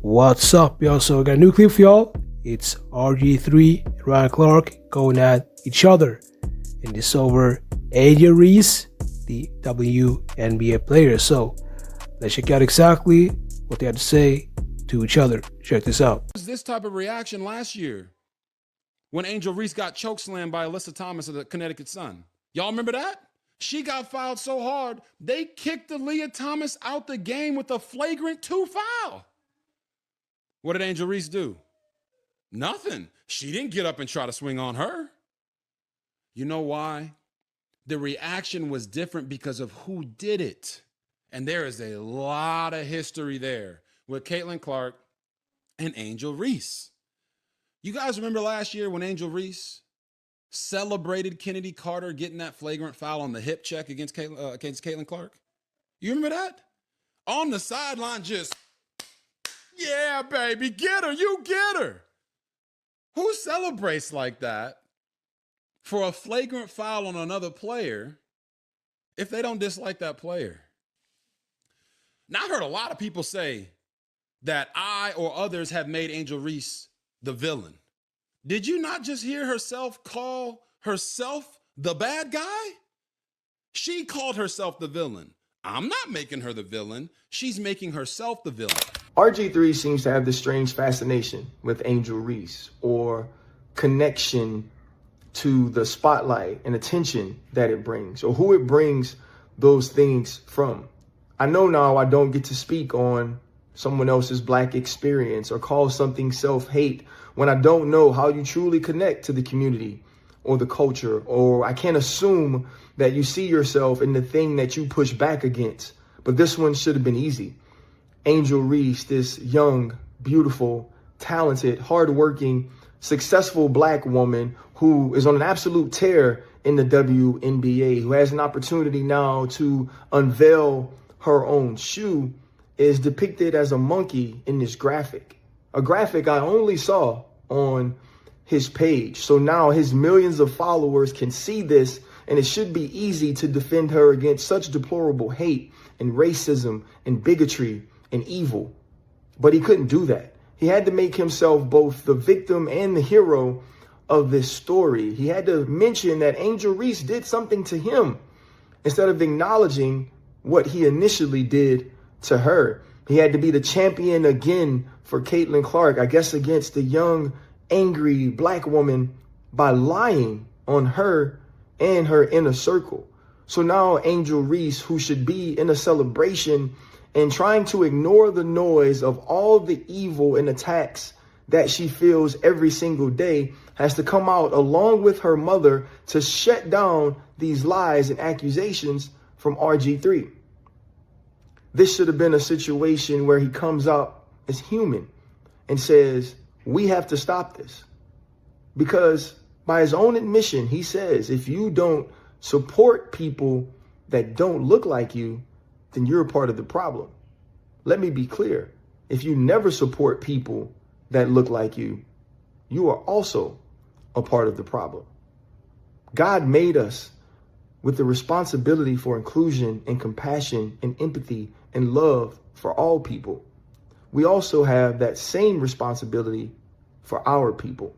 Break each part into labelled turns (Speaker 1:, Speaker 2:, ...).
Speaker 1: What's up, y'all? So I got a new clip for y'all. It's RG3 and Ryan Clark going at each other. And it's over Angel Reese, the WNBA player. So let's check out exactly what they had to say to each other. Check this out.
Speaker 2: This type of reaction last year when Angel Reese got chokeslammed by Alyssa Thomas of the Connecticut Sun. Y'all remember that? She got fouled so hard, they kicked Aaliyah Thomas out the game with a flagrant 2 foul. What did Angel Reese do? Nothing. She didn't get up and try to swing on her. You know why? The reaction was different because of who did it. And there is a lot of history there with Caitlin Clark and Angel Reese. You guys remember last year when Angel Reese celebrated Kennedy Carter getting that flagrant foul on the hip check against Caitlin Clark? You remember that? On the sideline, just, yeah, baby, get her, you get her. Who celebrates like that for a flagrant foul on another player if they don't dislike that player? Now, I heard a lot of people say that I or others have made Angel Reese the villain. Did you not just hear herself call herself the bad guy? She called herself the villain. I'm not making her the villain. She's making herself the villain.
Speaker 3: RG3 seems to have this strange fascination with Angel Reese, or connection to the spotlight and attention that it brings, or who it brings those things from. I know now I don't get to speak on someone else's Black experience or call something self-hate when I don't know how you truly connect to the community or the culture, or I can't assume that you see yourself in the thing that you push back against. But this one should have been easy. Angel Reese, this young, beautiful, talented, hardworking, successful Black woman who is on an absolute tear in the WNBA, who has an opportunity now to unveil her own shoe, is depicted as a monkey in this graphic. A graphic I only saw on his page. So now his millions of followers can see this, and it should be easy to defend her against such deplorable hate and racism and bigotry and evil. But he couldn't do that. He had to make himself both the victim and the hero of this story. He had to mention that Angel Reese did something to him instead of acknowledging what he initially did to her. He had to be the champion again for Caitlin Clark, I guess against the young, angry Black woman, by lying on her and her inner circle. So now Angel Reese, who should be in a celebration and trying to ignore the noise of all the evil and attacks that she feels every single day, has to come out along with her mother to shut down these lies and accusations from RG3. This should have been a situation where he comes out as human and says, we have to stop this. Because by his own admission, he says, if you don't support people that don't look like you, then you're a part of the problem. Let me be clear. If you never support people that look like you, you are also a part of the problem. God made us with the responsibility for inclusion and compassion and empathy and love for all people. We also have that same responsibility for our people.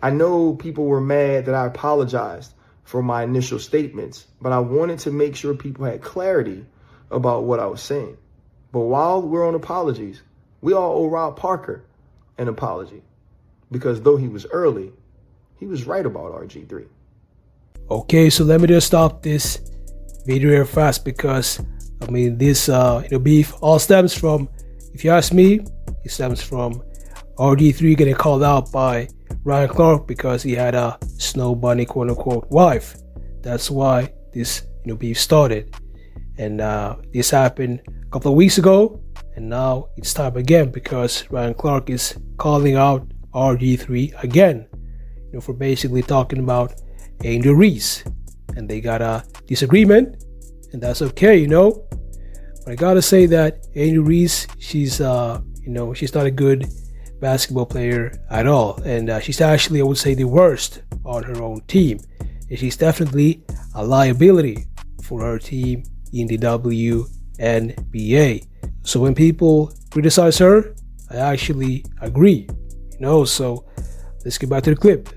Speaker 3: I know people were mad that I apologized for my initial statements, but I wanted to make sure people had clarity about what I was saying. But while we're on apologies, we all owe Rob Parker an apology, because though he was early, he was right about RG3.
Speaker 1: Okay, so let me just stop this video here fast, because I mean this beef all stems from, if you ask me, it stems from RG3 getting called out by Ryan Clark because he had a snow bunny quote unquote wife. That's why this beef started. And this happened a couple of weeks ago, and now it's time again because Ryan Clark is calling out RG3 again, for basically talking about Angel Reese. And they got a disagreement, and that's okay, But I gotta say that Angel Reese, she's she's not a good basketball player at all, and she's actually, I would say, the worst on her own team, and she's definitely a liability for her team in the WNBA. So when people criticize her, I actually agree. So let's get back to the clip.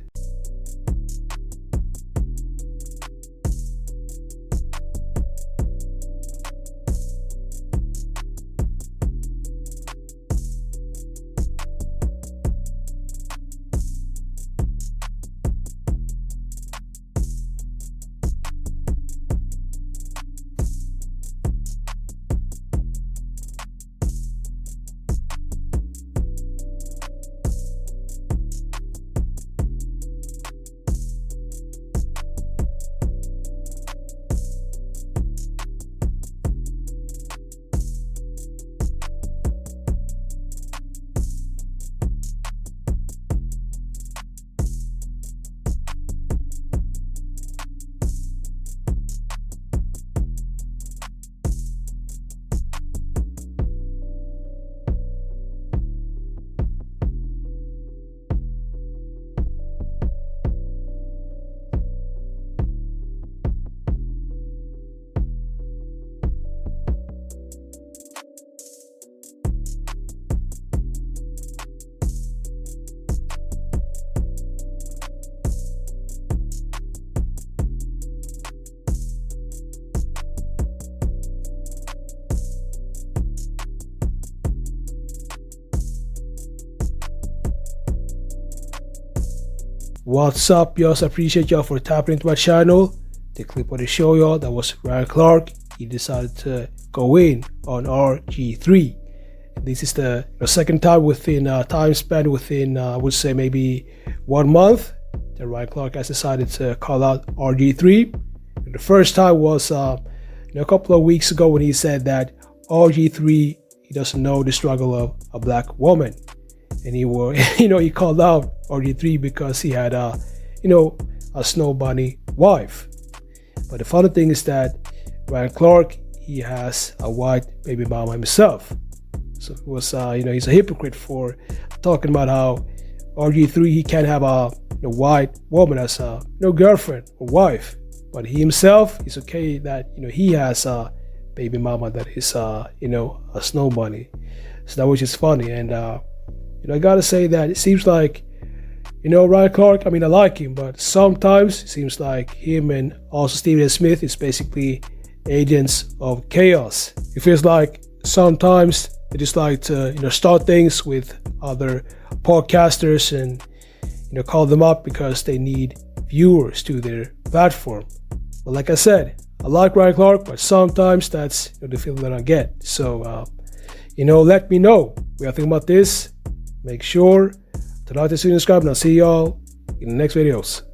Speaker 1: What's up, y'all? I appreciate y'all for tapping into my channel. The clip of the show, y'all, that was Ryan Clark. He decided to go in on RG3. This is the second time within time span within I would say maybe 1 month that Ryan Clark has decided to call out RG3. And the first time was a couple of weeks ago when he said that RG3, he doesn't know the struggle of a black woman. And he called out RG3 because he had a snow bunny wife. But the funny thing is that Ryan Clark, he has a white baby mama himself. So it was he's a hypocrite for talking about how RG3, he can't have a white woman as a girlfriend or wife, but he himself is okay that he has a baby mama that is a snow bunny. So that was just funny. And I gotta say that it seems like, Ryan Clark, I like him, but sometimes it seems like him and also Stephen A. Smith is basically agents of chaos. It feels like sometimes they just like to, start things with other podcasters and, call them up because they need viewers to their platform. But like I said, I like Ryan Clark, but sometimes that's the feeling that I get. So, let me know what you think about this. Make sure to like, subscribe, and I'll see y'all in the next videos.